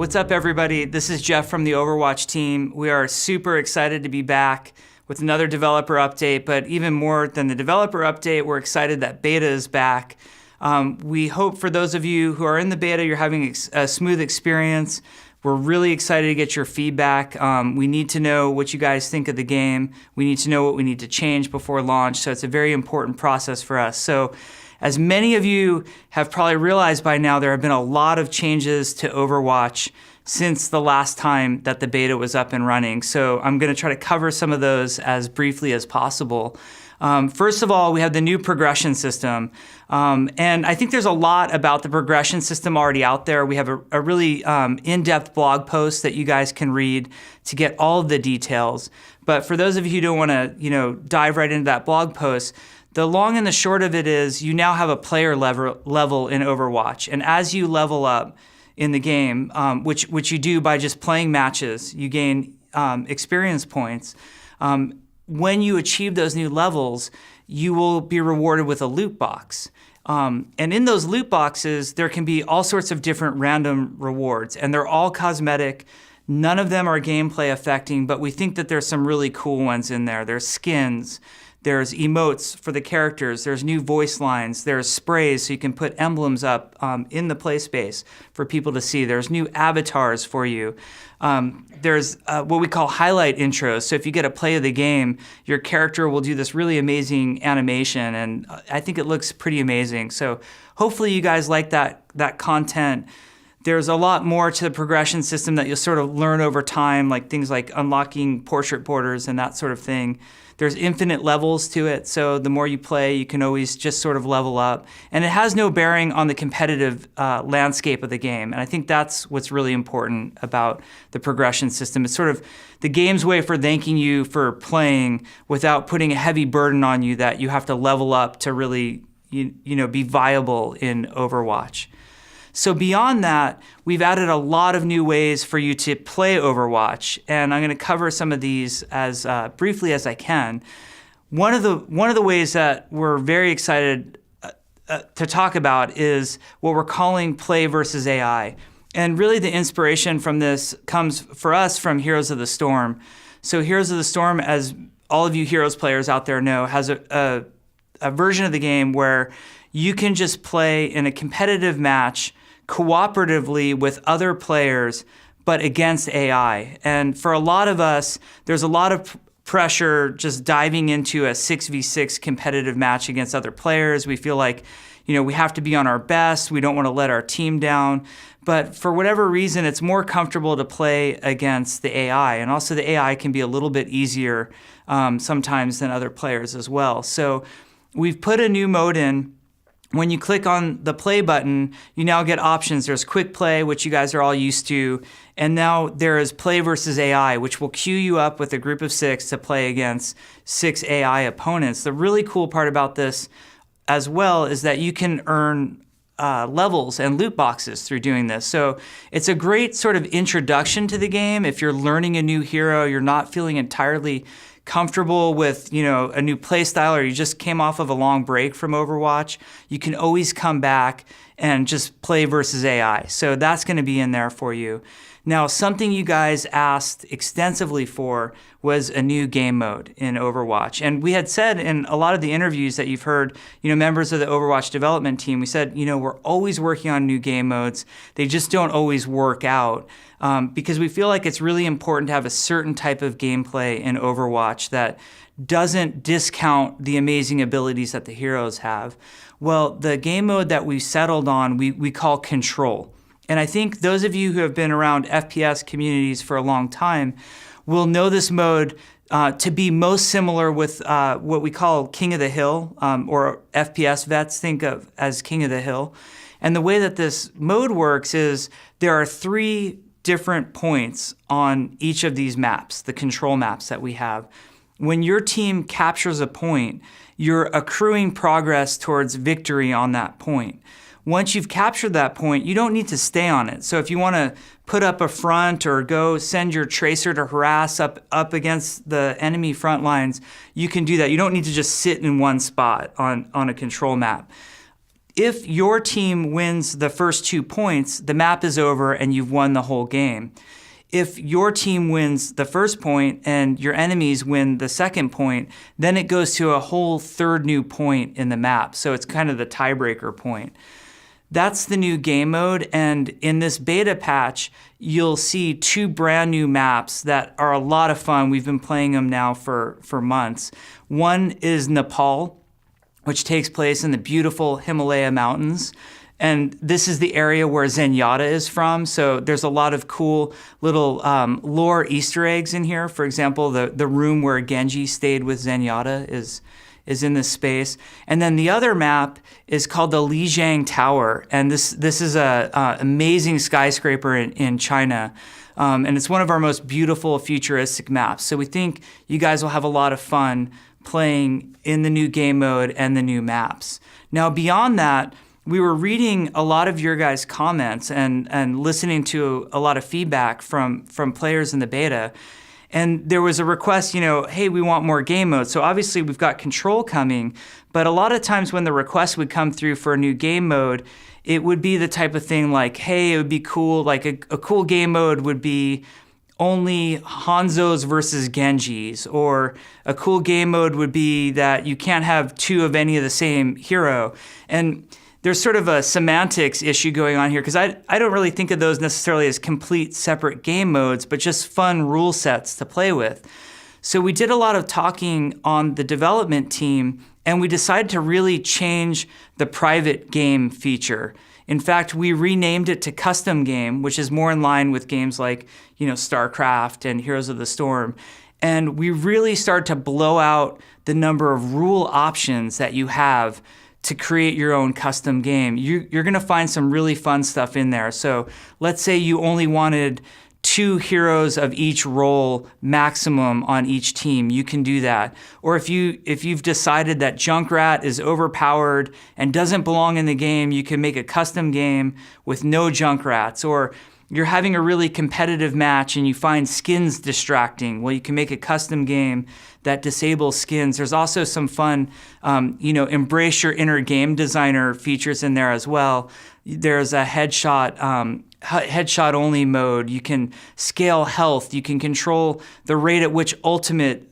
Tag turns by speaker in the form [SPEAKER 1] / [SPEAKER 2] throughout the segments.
[SPEAKER 1] What's up, everybody? This is Jeff from the Overwatch team. We are super excited to be back with another developer update, but even more than the developer update, we're excited that beta is back. We hope for those of you who are in the beta, you're having a smooth experience. We're really excited to get your feedback. We need to know what you guys think of the game. We need to know what we need to change before launch, so it's a very important process for us. So, as many of you have probably realized by now, there have been a lot of changes to Overwatch since the last time that the beta was up and running. So I'm going to try to cover some of those as briefly as possible. First of all, we have the new progression system. And I think there's a lot about the progression system already out there. We have a really in-depth blog post that you guys can read to get all of the details. But for those of you who don't want to, dive right into that blog post, the long and the short of it is you now have a player level in Overwatch. And as you level up in the game, which you do by just playing matches, you gain experience points. When you achieve those new levels, you will be rewarded with a loot box. And in those loot boxes, there can be all sorts of different random rewards, and they're all cosmetic. None of them are gameplay affecting, but we think that there's some really cool ones in there. There's skins. There's emotes for the characters, there's new voice lines, there's sprays so you can put emblems up in the play space for people to see. There's new avatars for you. There's what we call highlight intros. So if you get a play of the game, your character will do this really amazing animation, and I think it looks pretty amazing. So hopefully you guys like that content. There's a lot more to the progression system that you'll sort of learn over time, like things like unlocking portrait borders and that sort of thing. There's infinite levels to it, so the more you play, you can always just sort of level up. And it has no bearing on the competitive landscape of the game, and I think that's what's really important about the progression system. It's sort of the game's way for thanking you for playing without putting a heavy burden on you that you have to level up to really be viable in Overwatch. So beyond that, we've added a lot of new ways for you to play Overwatch, and I'm going to cover some of these as briefly as I can. One of the ways that we're very excited to talk about is what we're calling play versus AI. And really the inspiration from this comes for us from Heroes of the Storm. So Heroes of the Storm, as all of you Heroes players out there know, has a version of the game where you can just play in a competitive match cooperatively with other players, but against AI. And for a lot of us, there's a lot of pressure just diving into a 6v6 competitive match against other players. We feel like, we have to be on our best. We don't want to let our team down. But for whatever reason, it's more comfortable to play against the AI. And also the AI can be a little bit easier sometimes than other players as well. So we've put a new mode in. When you click on the play button, you now get options. There's quick play, which you guys are all used to, and now there is play versus AI, which will queue you up with a group of 6 to play against 6 AI opponents. The really cool part about this as well is that you can earn levels and loot boxes through doing this. So it's a great sort of introduction to the game. If you're learning a new hero, you're not feeling entirely comfortable with a new play style, or you just came off of a long break from Overwatch, you can always come back and just play versus AI. So that's going to be in there for you. Now, something you guys asked extensively for was a new game mode in Overwatch. And we had said in a lot of the interviews that you've heard, members of the Overwatch development team, we said, we're always working on new game modes. They just don't always work out. Because we feel like it's really important to have a certain type of gameplay in Overwatch that doesn't discount the amazing abilities that the heroes have. Well, the game mode that we settled on, we call Control. And I think those of you who have been around FPS communities for a long time will know this mode to be most similar with what we call King of the Hill, or FPS vets think of as King of the Hill. And the way that this mode works is there are 3 different points on each of these maps, the control maps that we have. When your team captures a point, you're accruing progress towards victory on that point. Once you've captured that point, you don't need to stay on it. So if you want to put up a front or go send your tracer to harass up against the enemy front lines, you can do that. You don't need to just sit in one spot on a control map. if your team wins the first 2 points, the map is over and you've won the whole game. If your team wins the first point and your enemies win the second point, then it goes to a whole third new point in the map. So it's kind of the tiebreaker point. That's the new game mode, and in this beta patch, you'll see 2 brand new maps that are a lot of fun. We've been playing them now for months. One is Nepal, which takes place in the beautiful Himalaya mountains. And this is the area where Zenyatta is from. So there's a lot of cool little lore Easter eggs in here. For example, the room where Genji stayed with Zenyatta is in this space. And then the other map is called the Lijiang Tower. And this is a amazing skyscraper in China. And it's one of our most beautiful futuristic maps. So we think you guys will have a lot of fun playing in the new game mode and the new maps. Now, beyond that, we were reading a lot of your guys' comments and listening to a lot of feedback from players in the beta. And there was a request, hey, we want more game modes. So obviously we've got Control coming, but a lot of times when the request would come through for a new game mode, it would be the type of thing like, hey, it would be cool, like a cool game mode would be only Hanzos versus Genjis, or a cool game mode would be that you can't have 2 of any of the same hero. And there's sort of a semantics issue going on here, because I don't really think of those necessarily as complete separate game modes, but just fun rule sets to play with. So we did a lot of talking on the development team, and we decided to really change the private game feature. In fact, we renamed it to Custom Game, which is more in line with games like, StarCraft and Heroes of the Storm. And we really started to blow out the number of rule options that you have to create your own custom game. You're gonna find some really fun stuff in there. So let's say you only wanted 2 heroes of each role maximum on each team, you can do that. Or if you've decided that Junkrat is overpowered and doesn't belong in the game, you can make a custom game with no Junkrats. Or you're having a really competitive match and you find skins distracting. Well, you can make a custom game that disables skins. There's also some fun, embrace your inner game designer features in there as well. There's a headshot only mode. You can scale health. You can control the rate at which ultimate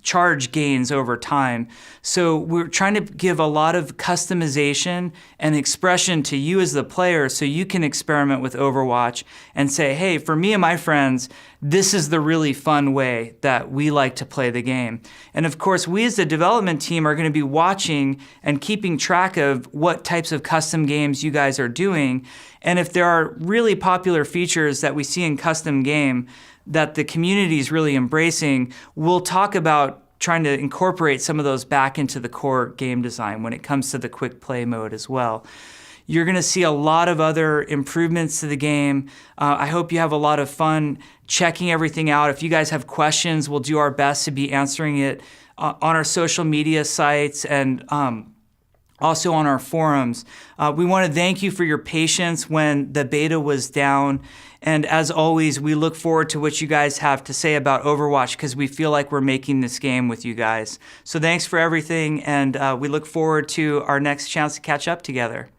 [SPEAKER 1] charge gains over time. So we're trying to give a lot of customization and expression to you as the player, so you can experiment with Overwatch and say, hey, for me and my friends, this is the really fun way that we like to play the game. And of course, we as the development team are going to be watching and keeping track of what types of custom games you guys are doing. And if there are really popular features that we see in custom game that the community is really embracing, we'll talk about trying to incorporate some of those back into the core game design when it comes to the quick play mode as well. You're going to see a lot of other improvements to the game. I hope you have a lot of fun checking everything out. If you guys have questions, we'll do our best to be answering it on our social media sites and also on our forums. We want to thank you for your patience when the beta was down. And as always, we look forward to what you guys have to say about Overwatch, because we feel like we're making this game with you guys. So thanks for everything, and we look forward to our next chance to catch up together.